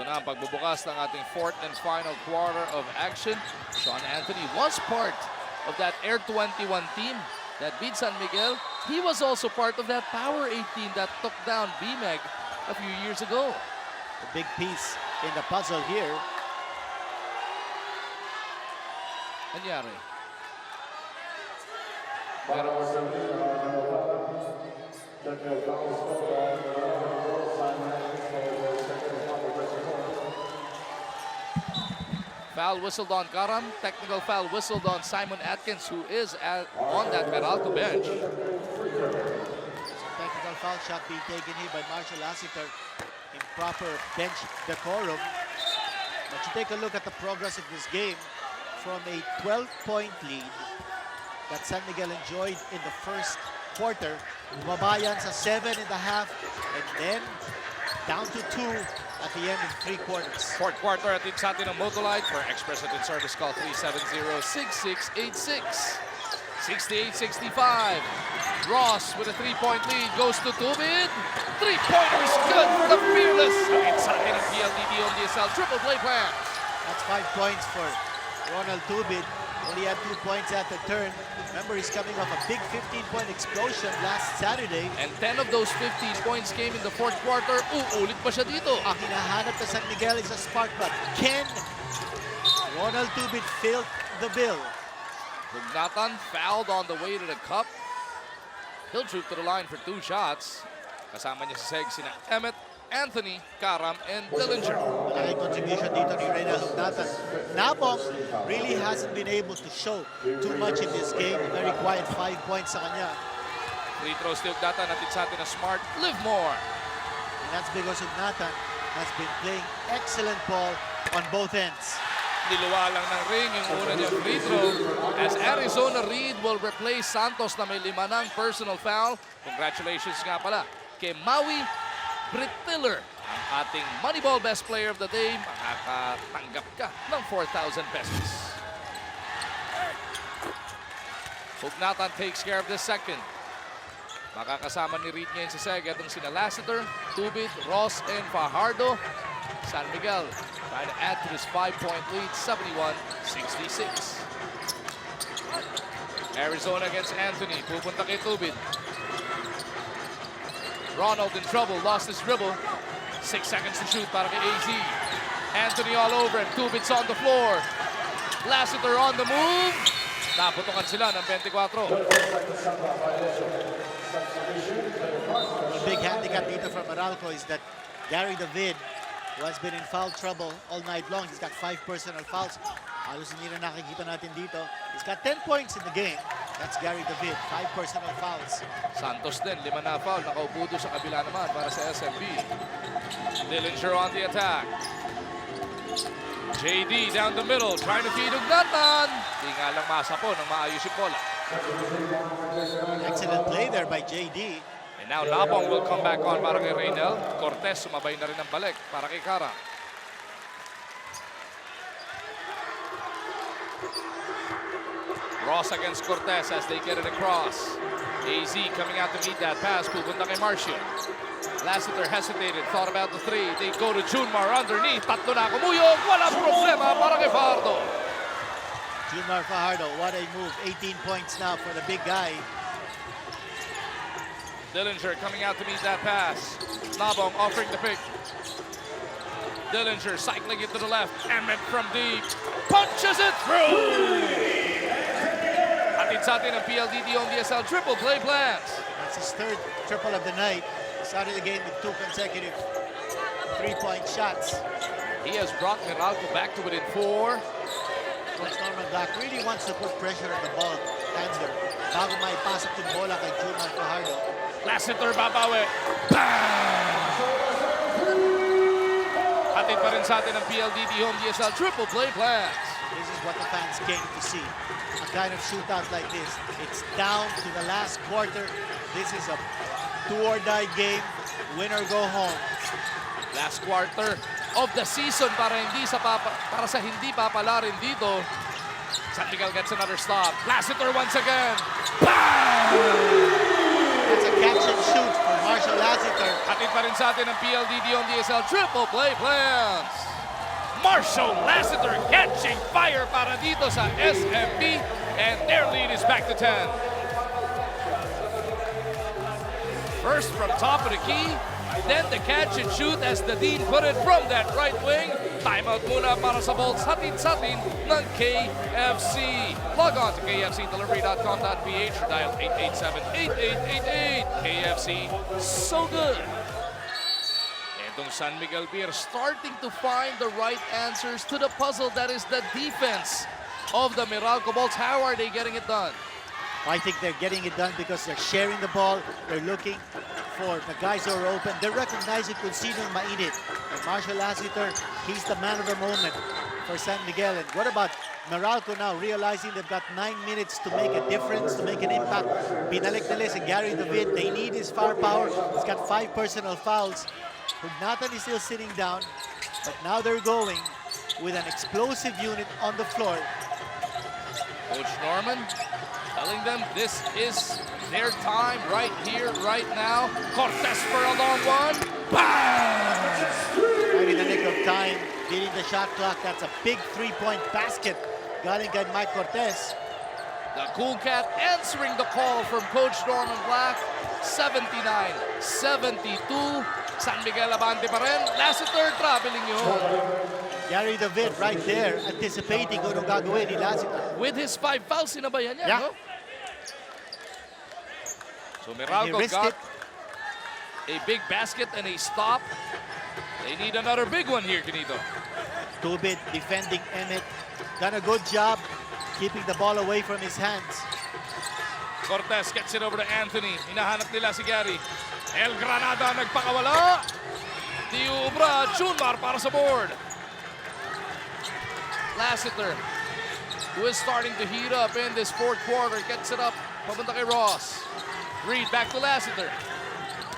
Ito na ang pagbubukas ng ating fourth and final quarter of action. Sean Anthony was part of that Air 21 team that beat San Miguel. He was also part of that Power 8 team that took down BMEG a few years ago. A big piece in the puzzle here. Nangyari. Foul whistled on Karam. Technical foul whistled on Simon Atkins, who is on that Meralco bench. Technical foul shot being taken here by Marshall Lassiter. Improper bench decorum. But you take a look at the progress of this game from a 12-point lead that San Miguel enjoyed in the first quarter. Bumabayan sa 7.5 and then down to 2 at the end of 3 quarters. Fourth quarter at sa atin ng Motolite for Express at service call 370-6686. 68-65. Ross with a 3-point lead goes to Tubid. 3-pointer is good for the fearless. At sa atin ng PLDT on DSL triple play plan. That's 5 points for Ronald Tubid. Only had 2 points at the turn. Remember, he's coming off a big 15-point explosion last Saturday. And 10 of those 15 points came in the fourth quarter. Uulit pa siya dito. Ang hinahanap na San Miguel is a spark, but can Ronald Tubid fill the bill? Nathan fouled on the way to the cup. He'll troop to the line for 2 shots. Kasama niya sa seg sina Emmett, Anthony, Karam, and Dillinger. Malaking contribution dito ni Reynald Nathan. Nabong really hasn't been able to show too much in this game. Very quiet 5 points sa kanya. Free throw still Nathan at sa atin na Smart. Live more. And that's because Nathan has been playing excellent ball on both ends. Niluwa lang ng ring yung una niyang free throw as Arizona Reed will replace Santos na may 5 ng personal foul. Congratulations nga pala kay Maui Brittiller, ang ating Moneyball Best Player of the Day. Makakatanggap ka ng 4,000 pesos. Hugnatan takes care of this second. Makakasama ni Reed ngayon sa seg. Itong sina Lassiter, Tubid, Ross, and Fajardo. San Miguel trying to add to this 5-point lead, 71-66. Arizona against Anthony. Pupunta kay Tubid. Ronald in trouble, lost his dribble. 6 seconds to shoot para kay AZ. Anthony all over him. Tubid's on the floor. Lassiter on the move. Naputokan sila ng 24. The big handicap dito from Meralco is that Gary David, who has been in foul trouble all night long, he's got 5 personal fouls. Halos hindi na nakikita natin dito. He's got 10 points in the game. That's Gary David, 5 personal fouls. Santos din, 5 na foul. Nakaupo doon sa kabila naman para sa SMB. Dillinger on the attack. JD down the middle, trying to feed Ugnatan. Di nga lang masapo ng maayos si Pola. Excellent play there by JD. And now Nabong will come back on para kay Reynel. Cortez sumabay na rin ng balik para kay Kara. Ross against Cortez as they get it across. AZ coming out to meet that pass. Pupunta kay Marcio. Lassiter hesitated, thought about the 3. They go to Junmar underneath. Tatlo na kumuyog. Walang problema para kay Fajardo. Junmar Fajardo, what a move. 18 points now for the big guy. Dillinger coming out to meet that pass. Nabong offering the pick. Dillinger cycling it to the left. Emmett from deep. Punches it through! Atid sa atin ang PLDT on DSL triple play plans. That's his 3rd triple of the night. He started the game with 2 consecutive 3-point shots. He has brought Meralco back to within 4. Coach Norman Black really wants to put pressure on the ball handler bago maipasok yung bola kay Junmar Fajardo. Lassiter babawi. Bang! Atid pa rin sa atin ang PLDT home DSL triple play plans. This is what the fans came to see. A kind of shootout like this. It's down to the last quarter. This is a do-or-die game. Win or go home. Last quarter of the season para sa hindi papala rin dito. San Miguel gets another stop. Lassiter once again. Bang! That's a catch catch and shoot for Marshall Lassiter. Hatid pa rin sa atin ang PLDD on DSL triple play plans. Marshall Lassiter catching fire para dito sa SMP, and their lead is back to 10. First from top of the key, then the catch and shoot as the Dean put it from that right wing. Timeout muna para sa Bolts. Hatid-satin ng KFC. Log on to kfcdelivery.com.ph or dial 887-8888. KFC, so good. Itong San Miguel Beer starting to find the right answers to the puzzle that is the defense of the Meralco Bolts. How are they getting it done? I think they're getting it done because they're sharing the ball. They're looking for the guys who are open. They're recognizing kung sinong mainit. And Marshall Lassiter, he's the man of the moment for San Miguel. And what about Meralco now, realizing they've got 9 minutes to make a difference, to make an impact? Binalik nila si Gary David. They need his firepower. He's got 5 personal fouls. Hugnatan is still sitting down, but now they're going with an explosive unit on the floor. Coach Norman telling them this is their time right here, right now. Cortez for a long one. Bang! Right in the nick of time, beating the shot clock. That's a big three-point basket. Galing kay Mike Cortez. The Cool Cat answering the call from Coach Norman Black. 79-72. San Miguel abante pa rin. Lassiter traveling yun. Gary David right there, anticipating kung anong gagawin ni Lassiter. With his 5 fouls, sinabayan niya, Yeah. no? So Meralco got a big basket and a stop. They need another big one here, Ganito. Tubid defending Emmett. Done a good job keeping the ball away from his hands. Cortez gets it over to Anthony. Hinahanap nila si Gary. El Granada nagpakawala. Di ubra, Junmar para sa board. Lassiter, who is starting to heat up in this fourth quarter, gets it up. Papunta kay Ross. Reed back to Lassiter.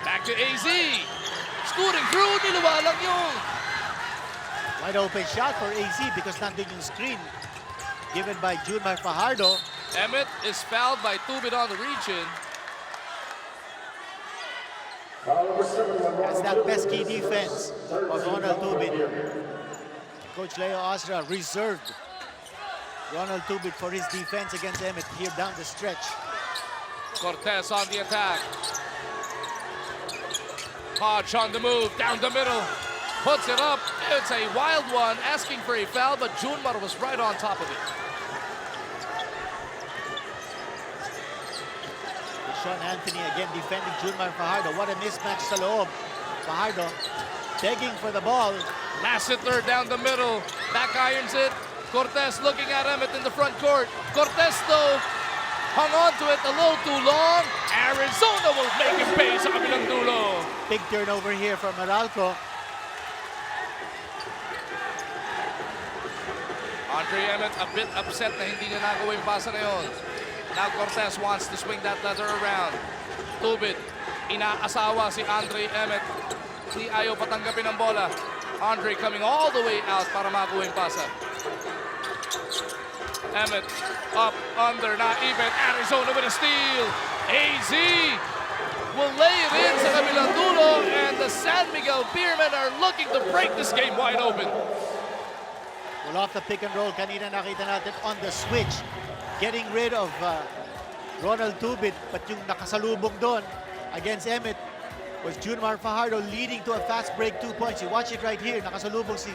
Back to AZ. Scooting through, niluwalang yung. Wide open shot for AZ because nandun yung screen given by Junmar Fajardo. Emmett is fouled by Tubid on the reach-in. That's that pesky defense of Ronald Tubid. Coach Leo Osra reserved Ronald Tubid for his defense against Emmett here down the stretch. Cortez on the attack. Hodge on the move, down the middle. Puts it up. It's a wild one, asking for a foul, but Junmar was right on top of it. Sean Anthony again defending Junmar Fajardo. What a mismatch sa loob. Fajardo begging for the ball. Lassiter down the middle. Back irons it. Cortez looking at Emmett in the front court. Cortez though hung on to it a little too long. Arizona will make him pay sa kabilang dulo. Big turnover here from Meralco. Andre Emmett a bit upset na hindi niya nagawa yung pasa na yun. Now Cortez wants to swing that ladder around. Tubid, inaasawa si Andre Emmett. Di ayaw patanggapin ang bola. Andre coming all the way out para makuha yung pasa. Emmett up, under, not even. Arizona with a steal. AZ will lay it in sa kabilang dulo, and the San Miguel Beermen are looking to break this game wide open. Well, off the pick and roll, kanina nakita natin on the switch. Getting rid of Ronald Tubid, but yung nakasalubong doon against Emmett was Junmar Fajardo, leading to a fast break 2 points. You watch it right here. Nakasalubong si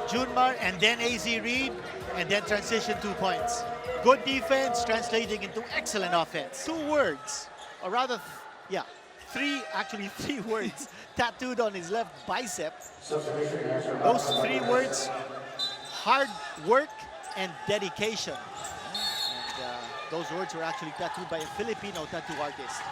Junmar and then AZ Reed and then transition 2 points. Good defense translating into excellent offense. 2 words, or rather, yeah, three words tattooed on his left bicep. Those 3 words, hard work and dedication. Those words were actually tattooed by a Filipino tattoo artist.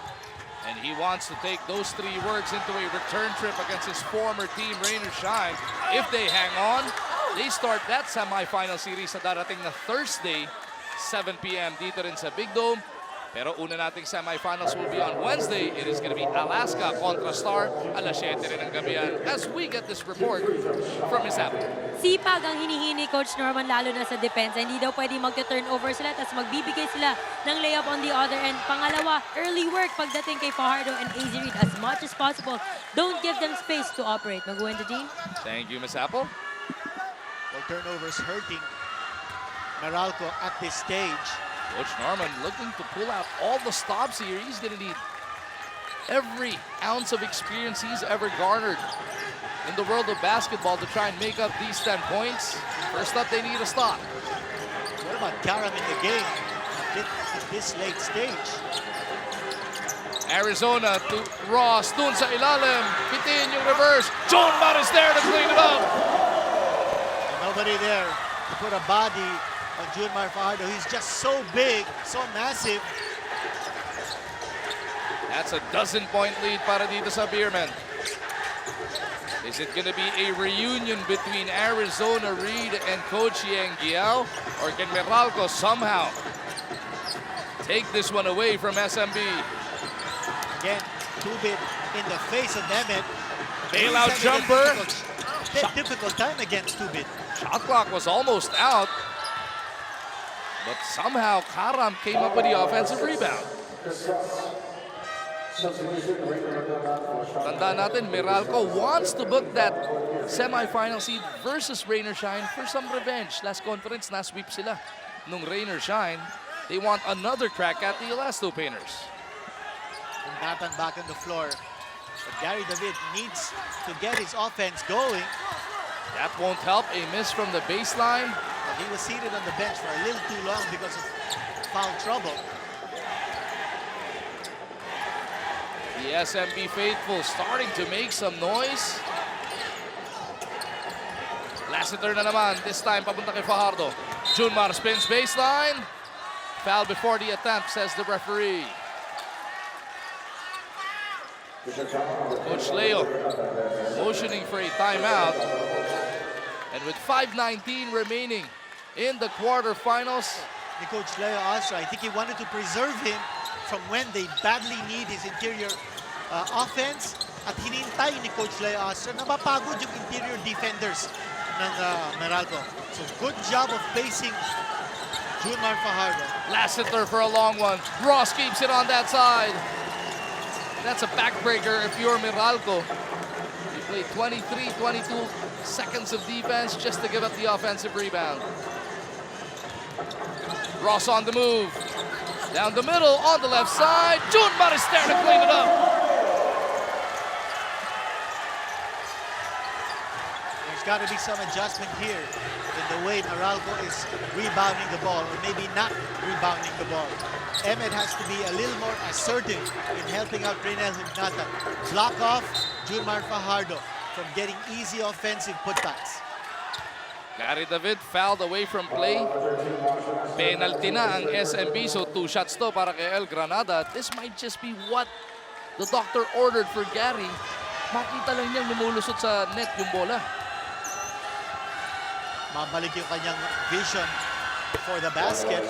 And he wants to take those 3 words into a return trip against his former team, Rain or Shine. If they hang on, they start that semifinal series sa darating na Thursday, 7 p.m. dito rin sa Big Dome. Pero una nating semifinals will be on Wednesday. It is going to be Alaska kontra Star. Alas 7 rin ng gabi yan as we get this report from Miss Apple. Sipag ang hinihingi Coach Norman lalo na sa depensa. Hindi daw pwede mag-turnover sila tapos magbibigay sila ng layup on the other end. Pangalawa, early work pagdating kay Fajardo and AZ Reed as much as possible. Don't give them space to operate. Mag-win the team. Thank you, Miss Apple. Well, turnovers hurting Meralco at this stage. Coach Norman looking to pull out all the stops here. He's going to need every ounce of experience he's ever garnered in the world of basketball to try and make up these 10 points. First up, they need a stop. What about Karam in the game at this late stage? Arizona to Ross. Dun sa ilalim. Bitin yung reverse. John Mar is there to clean it up. Nobody there to put a body on Junmar Fajardo. He's just so big, so massive. That's a 12-point lead para dito sa Beermen. Is it going to be a reunion between Arizona Reed and Coach Yang Giao? Or can Meralco somehow take this one away from SMB? Again, Tubit in the face of Nemeth. Bailout He's having a jumper. difficult time against Tubit. Shot clock was almost out. But somehow Karam came up with the offensive rebound. Tandaan natin, Meralco wants to book that semifinal seed versus Rain or Shine for some revenge. Last conference, na-sweep sila nung Rain or Shine. They want another crack at the Elasto Painters. Nathan back on the floor. But Gary David needs to get his offense going. That won't help. A miss from the baseline. But he was seated on the bench for a little too long because of foul trouble. The SMB faithful starting to make some noise. Lassiter na naman. This time, papunta kay Fajardo. Junmar spins baseline. Foul before the attempt, says the referee. Coach Leo motioning for a timeout. And with 5:19 remaining in the quarterfinals, The Coach Leo Astra, I think he wanted to preserve him from when they badly need his interior offense. At hinintay ni Coach Leo Astra na mapagod yung interior defenders ng Meralco. So good job of pacing Junmar Fajardo. Lassiter for a long one. Ross keeps it on that side. That's a backbreaker if you're Meralco. You play 23, 22 seconds of defense just to give up the offensive rebound. Ross on the move. Down the middle, on the left side. Junmar is there to clean it up. There's got to be some adjustment here in the way Meralco is rebounding the ball, or maybe not rebounding the ball. Emmet has to be a little more assertive in helping out Reynel Hugnata. Block off Junmar Fajardo from getting easy offensive putbacks. Gary David fouled away from play. Penalty na ang SMB, so 2 shots to para kay El Granada. This might just be what the doctor ordered for Gary. Makita lang niyang lumulusot sa net yung bola. Mabalik yung kanyang vision for the basket.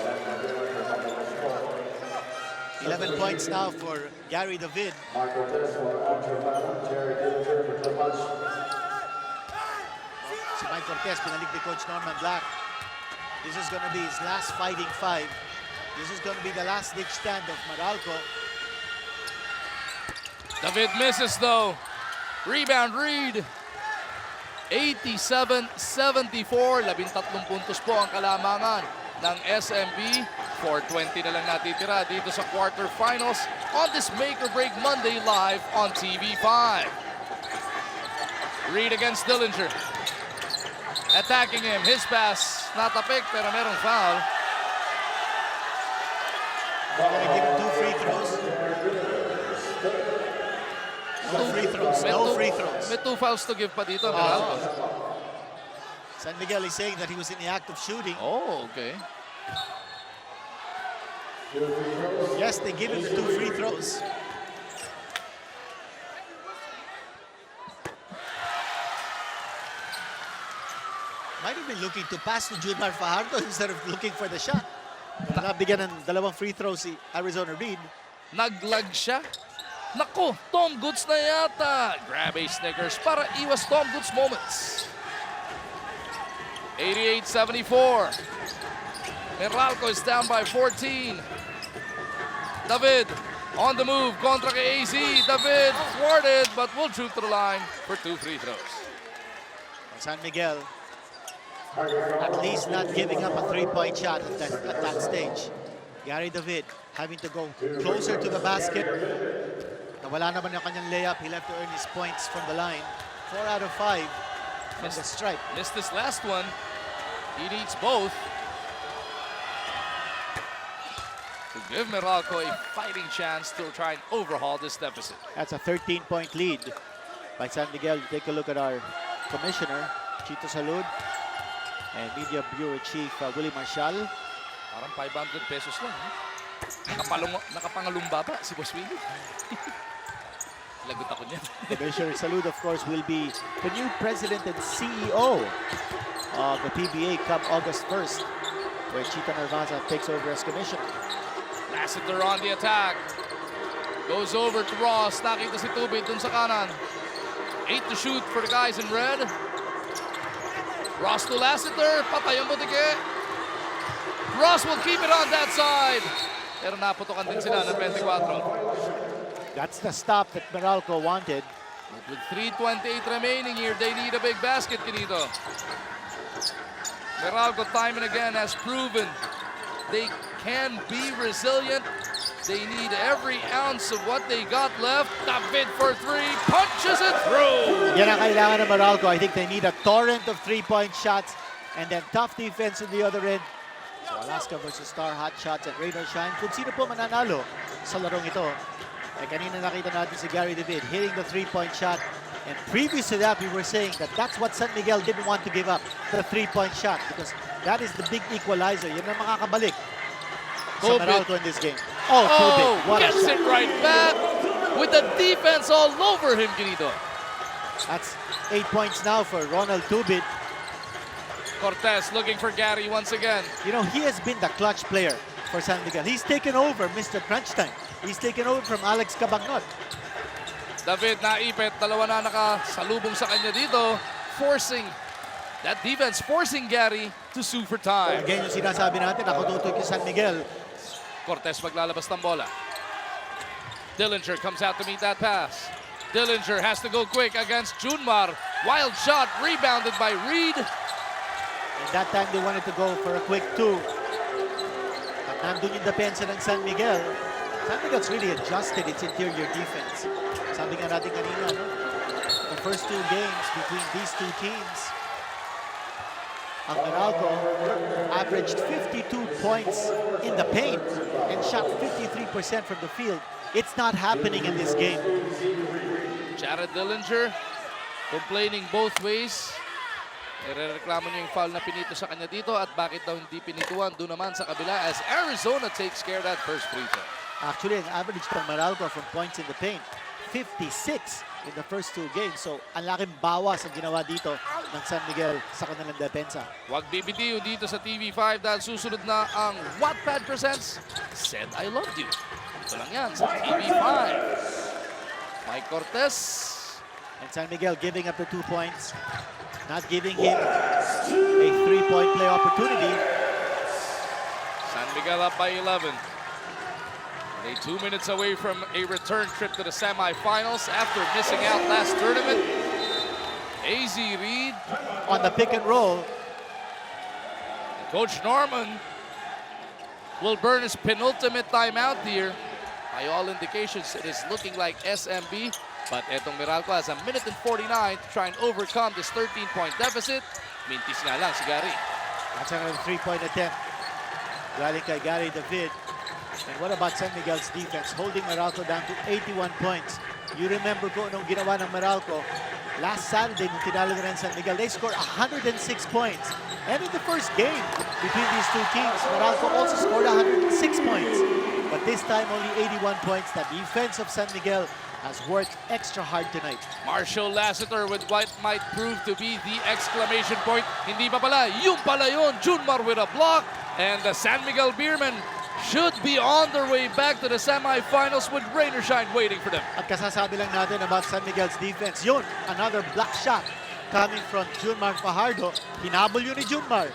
11 points now for Gary David. Si Mike Cortez, pinalik ni Coach Norman Black. This is going to be his last fighting five. This is going to be the last ditch stand of Meralco. David misses though. Rebound Reed. 87-74. 13 puntos po ang kalamangan ng SMB. 4:20 na lang natitira dito sa quarterfinals on this Make or Break Monday live on TV5. Reed against Dillinger. Attacking him. His pass natapik pero merong foul. They're going to give him 2 free throws. No free throws. No free throws. May 2 fouls to give pa dito. Meralco. San Miguel is saying that he was in the act of shooting. Oh, okay. Yes, they give him the 2 free throws. Might have been looking to pass to Junmar Fajardo instead of looking for the shot. nabigyan ng dalawang free throws si Arizona Reed. Naglag siya. Nako, Tom Goods na yata. Grab a Snickers para iwas Tom Goods moments. 88-74. Meralco is down by 14. David on the move kontra kay AZ. David thwarted but will shoot to the line for 2 free throws. San Miguel at least not giving up a three-point shot at that stage. Gary David having to go closer to the basket. Nawala naman yung kanyang layup. He'll have to earn his points from the line. 4 out of 5 from the stripe. Missed this last one. He needs both to give Meralco a fighting chance to try and overhaul this deficit. That's a 13-point lead by San Miguel. Take a look at our commissioner, Chito Salud, and Media Bureau Chief Willie Marshall. Parang 500 pesos lang. Nakapangalumba pa si Boss Willie. Lagot ako niyan. Commissioner Salud, of course, will be the new president and CEO of the PBA come August 1st, where Chita Narvaza takes over as commissioner. Lassiter on the attack. Goes over to Ross. Nakita si Tubit dun sa kanan. 8 to shoot for the guys in red. Ross to Lassiter. Patay ang butike. Ross will keep it on that side. Pero naputokan din sila ng 24. That's the stop that Meralco wanted. But with 3:28 remaining here, they need a big basket, Quinito. Meralco time and again has proven they can be resilient. They need every ounce of what they got left. David for 3, punches it through. Yan ang kailangan ng Meralco. I think they need a torrent of three-point shots and then tough defense on the other end. So Alaska versus Star, hot shots and rain or shine. Kung sino po mananalo sa larong ito. Eh, kanina nakita natin si Gary David hitting the three-point shot. And previous to that, we were saying that that's what San Miguel didn't want to give up, the three-point shot, because that is the big equalizer. Yan ang makakabalik sa Meralco in this game. Oh, Tubit, what a gets shot. it right back with the defense all over him, Quinito. That's 8 points now for Ronald Tubit. Cortez looking for Gary once again. You know, he has been the clutch player for San Miguel. He's taken over Mr. Crunch Time. He's taken over from Alex Cabagnot. David naipit, dalawa na nakasalubong sa kanya dito, forcing that defense, forcing Gary to sue for time. Again, yung sinasabi natin, ako tutoy kay San Miguel. Cortez maglalabas ng bola. Dillinger comes out to meet that pass. Dillinger has to go quick against Junmar. Wild shot, rebounded by Reed. And that time they wanted to go for a quick two. At nandun yung depensa ng San Miguel. San Miguel's really adjusted its interior defense. Sabi nga natin kanina, no? The first 2 games between these two teams, ang Meralco averaged 52 points in the paint and shot 53% from the field. It's not happening in this game. Jared Dillinger complaining both ways. Irereklamo niya yung foul na pinito sa kanya dito at bakit daw hindi pinituan doon naman sa kabila as Arizona takes care of that first free throw. Actually, ang average ng Meralco from points in the paint, 56 in the first 2 games. So, ang laking bawas ang ginawa dito ng San Miguel sa kanilang depensa. Huwag bibitiw dito sa TV5 dahil susunod na ang Wattpad presents Said I Loved You. Ito lang yan sa TV5. Mike Cortez. And San Miguel giving up the 2 points, not giving him a 3-point play opportunity. San Miguel up by 11. They 2 minutes away from a return trip to the semifinals after missing out last tournament. AZ Reed. On the pick and roll. Coach Norman will burn his penultimate timeout here. By all indications, it is looking like SMB. But etong Meralco has a minute and 49 to try and overcome this 13-point deficit. Mintis nga lang si Gary. That's another 3-point attempt. Galing kay Gary David. And what about San Miguel's defense? Holding Meralco down to 81 points. You remember ko nung ginawa ng Meralco, last Saturday nung tinalo na rin San Miguel, they scored 106 points. And in the first game between these two teams, Meralco also scored 106 points. But this time only 81 points. The defense of San Miguel has worked extra hard tonight. Marshall Lassiter with what might prove to be the exclamation point. Hindi pa pala, yung pala yun. Junmar with a block. And the San Miguel Beermen should be on their way back to the semifinals with rain or shine waiting for them. At kasasabi lang natin about San Miguel's defense. Yun, another block shot coming from Junmar Fajardo. Hinabol yun ni Junmar.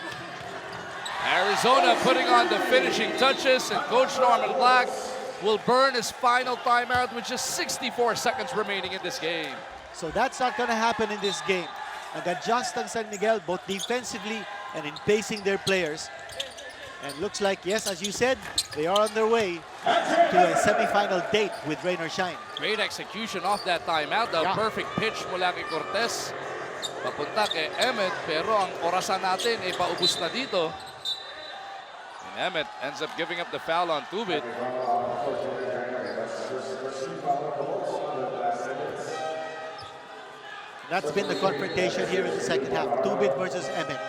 Arizona putting on the finishing touches, and Coach Norman Black will burn his final timeout with just 64 seconds remaining in this game. So that's not gonna happen in this game. Nag-adjust ang San Miguel both defensively and in pacing their players. And looks like, yes, as you said, they are on their way to a semifinal date with rain or shine. Great execution off that timeout. The Yeah. perfect pitch mula kay Cortez. Papunta kay Emmett, pero ang orasan natin ay paubos na dito. And Emmett ends up giving up the foul on Tubit. That's been the confrontation here in the second half. Tubit versus Emmett.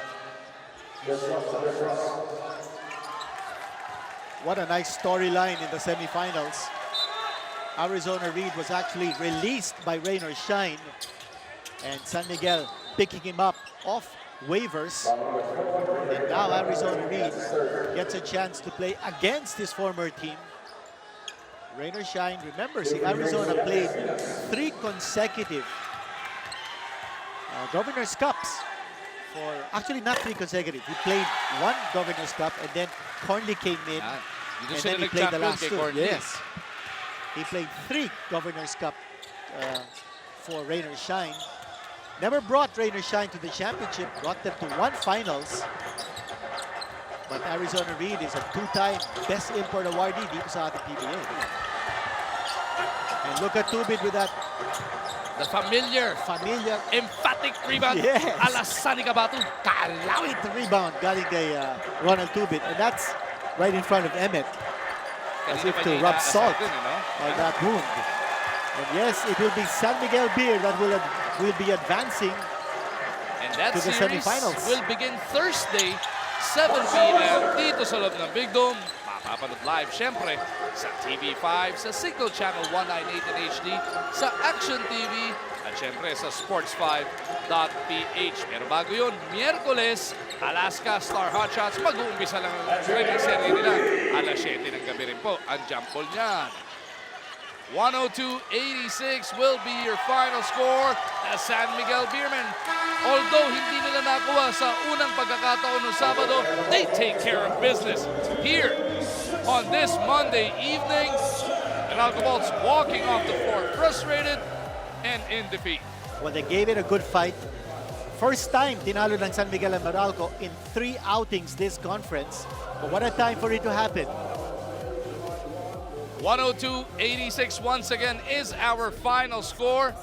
What a nice storyline in the semifinals. Arizona Reed was actually released by rain or shine, and San Miguel picking him up off waivers. And now Arizona Reed gets a chance to play against his former team. Rain or shine, remember, see, Arizona played 3 consecutive Governor's Cups. Actually, not 3 consecutive. He played 1 Governor's Cup, and then Cornley came in, Dito and sila then he played the nag-champion last kay 2. Cornley. Yes, he played 3 Governor's Cup for Rain or Shine. Never brought Rain or Shine to the championship. Brought them to 1 finals. But Arizona Reed is a 2-time Best Import awardee dito sa ating PBA. And look at Tubit with that The familiar, emphatic rebound. Yes. Alas Sani Kabatu. kalawit rebound galing kay Ronald Tubit. And that's right in front of Emmett, as if to rub salt on that wound. And yes, it will be San Miguel Beer that will be advancing And that to the series semifinals. will begin Thursday, 7 p.m. dito sa loob ng Big Dome. Mapapanood live, syempre, sa TV5, sa Signal Channel 198 in HD, sa Action TV, at syempre sa sports5.ph. Pero bago yun, Miyerkules, Alaska Star Hotshots, mag-uumpisa lang ang training serie nila. Alas 7 ng gabi rin po, ang jump ball niyan. 102-86 will be your final score. The San Miguel Beermen, although hindi nila nakuha sa unang pagkakataon ng Sabado, they take care of business here on this Monday evening. Meralco Bolts walking off the floor frustrated and in defeat. Well, they gave it a good fight. First time tinalo ng San Miguel and Meralco in 3 outings this conference. But what a time for it to happen. 102-86 once again is our final score.